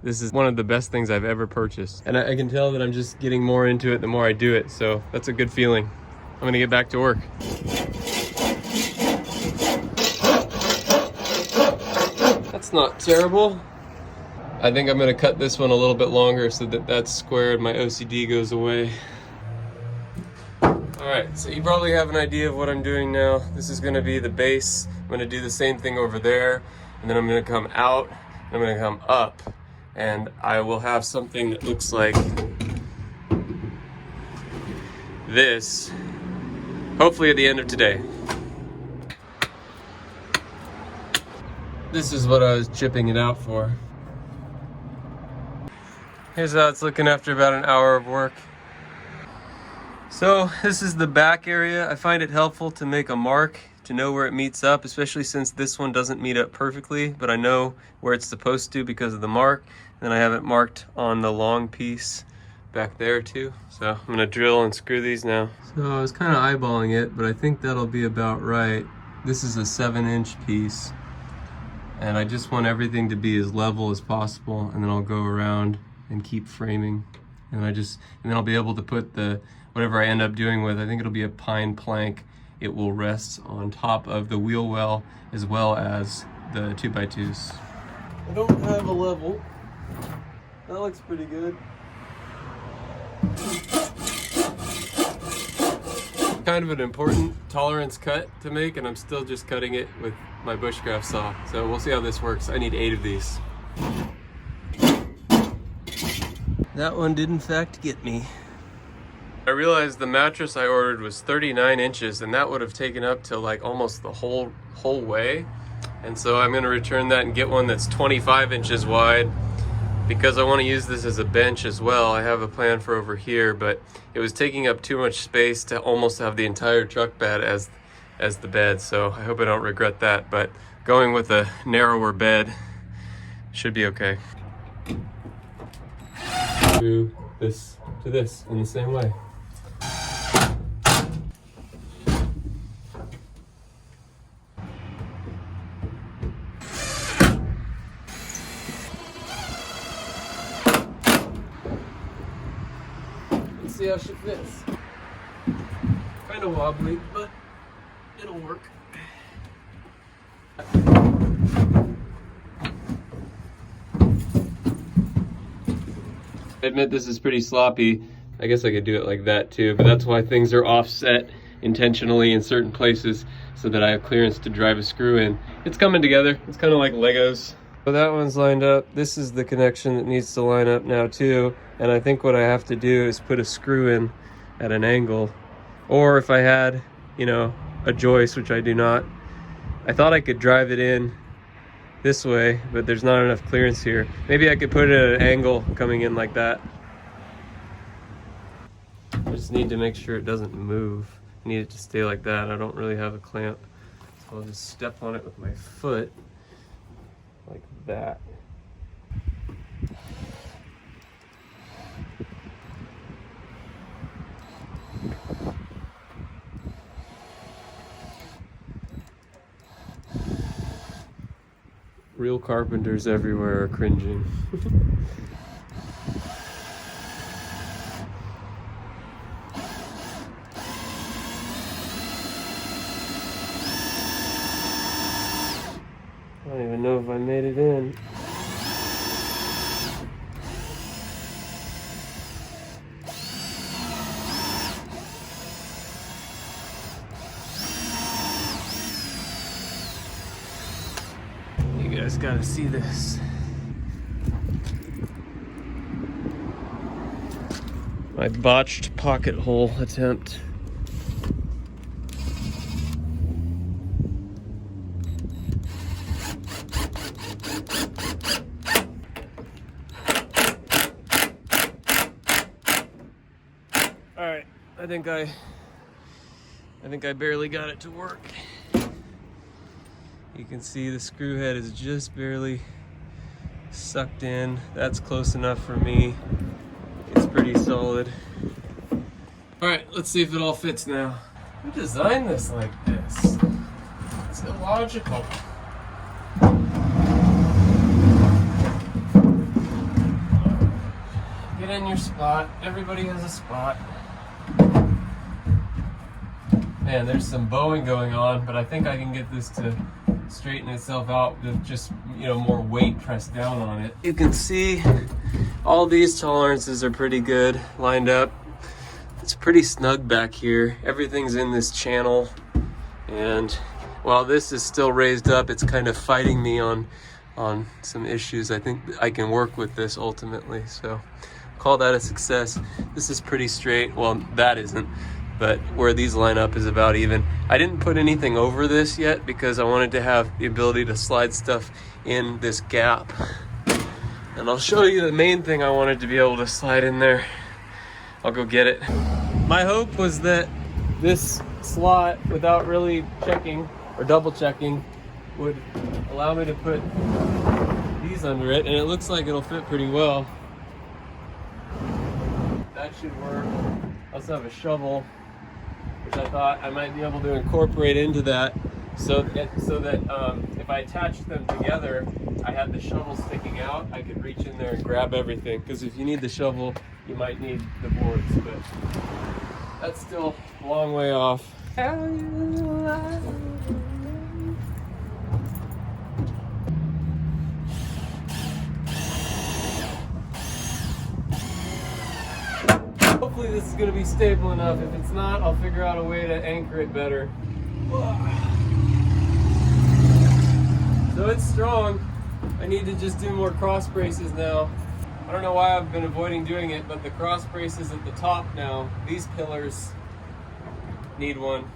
This is one of the best things I've ever purchased. And I can tell that I'm just getting more into it the more I do it, so that's a good feeling. I'm gonna get back to work. That's not terrible. I think I'm gonna cut this one a little bit longer so that that's square and my OCD goes away. Alright, so you probably have an idea of what I'm doing now. This is gonna be the base. I'm gonna do the same thing over there, and then I'm gonna come out, and I'm gonna come up, and I will have something that looks like this, hopefully at the end of today. This is what I was chipping it out for. Here's how it's looking after about an hour of work. So this is the back area. I find it helpful to make a mark to know where it meets up, especially since this one doesn't meet up perfectly, but I know where it's supposed to because of the mark. And I have it marked on the long piece back there too. So I'm gonna drill and screw these now. So I was kind of eyeballing it, but I think that'll be about right. This is a 7-inch piece, and I just want everything to be as level as possible, and then I'll go around and keep framing. And then I'll be able to put whatever I end up doing with, I think it'll be a pine plank. It will rest on top of the wheel well as well as the 2x2s. I don't have a level. That looks pretty good. Kind of an important tolerance cut to make, and I'm still just cutting it with my bushcraft saw. So we'll see how this works. I need 8 of these. That one did in fact get me. I realized the mattress I ordered was 39 inches, and that would have taken up to like almost the whole way. And so I'm gonna return that and get one that's 25 inches wide because I want to use this as a bench as well. I have a plan for over here, but it was taking up too much space to almost have the entire truck bed as the bed. So I hope I don't regret that, but going with a narrower bed should be okay. To this in the same way. Let's see how she fits. Kind of wobbly, but it'll work. I admit this is pretty sloppy. I guess I could do it like that too, but that's why things are offset intentionally in certain places so that I have clearance to drive a screw in. It's coming together. It's kind of like Legos. So that one's lined up. This is the connection that needs to line up now too. And I think what I have to do is put a screw in at an angle. Or if I had, you know, a joist, which I do not, I thought I could drive it in this way, but there's not enough clearance here. Maybe I could put it at an angle coming in like that. I just need to make sure it doesn't move. I need it to stay like that. I don't really have a clamp, so I'll just step on it with my foot like that. Real carpenters everywhere are cringing. I don't even know if I made it in. You guys gotta see this. My botched pocket hole attempt. All right, I think I barely got it to work. You can see the screw head is just barely sucked in. That's close enough for me. It's pretty solid. All right, let's see if it all fits now. Who designed this like this? It's illogical. Get in your spot. Everybody has a spot. Man, there's some bowing going on, but I think I can get this to straighten itself out with just, more weight pressed down on it. You can see all these tolerances are pretty good lined up. It's pretty snug back here. Everything's in this channel, and while this is still raised up, it's kind of fighting me on some issues. I think I can work with this ultimately, so call that a success. This is pretty straight. Well, that isn't, but where these line up is about even. I didn't put anything over this yet because I wanted to have the ability to slide stuff in this gap. And I'll show you the main thing I wanted to be able to slide in there. I'll go get it. My hope was that this slot, without really checking or double checking, would allow me to put these under it, and it looks like it'll fit pretty well. That should work. I also have a shovel, which I thought I might be able to incorporate into that so that if I attached them together, I had the shovel sticking out, I could reach in there and grab everything. Because if you need the shovel, you might need the boards, but that's still a long way off. Hopefully this is going to be stable enough. If it's not, I'll figure out a way to anchor it better. So it's strong. I need to just do more cross braces now. I don't know why I've been avoiding doing it, but the cross braces at the top now, these pillars need one.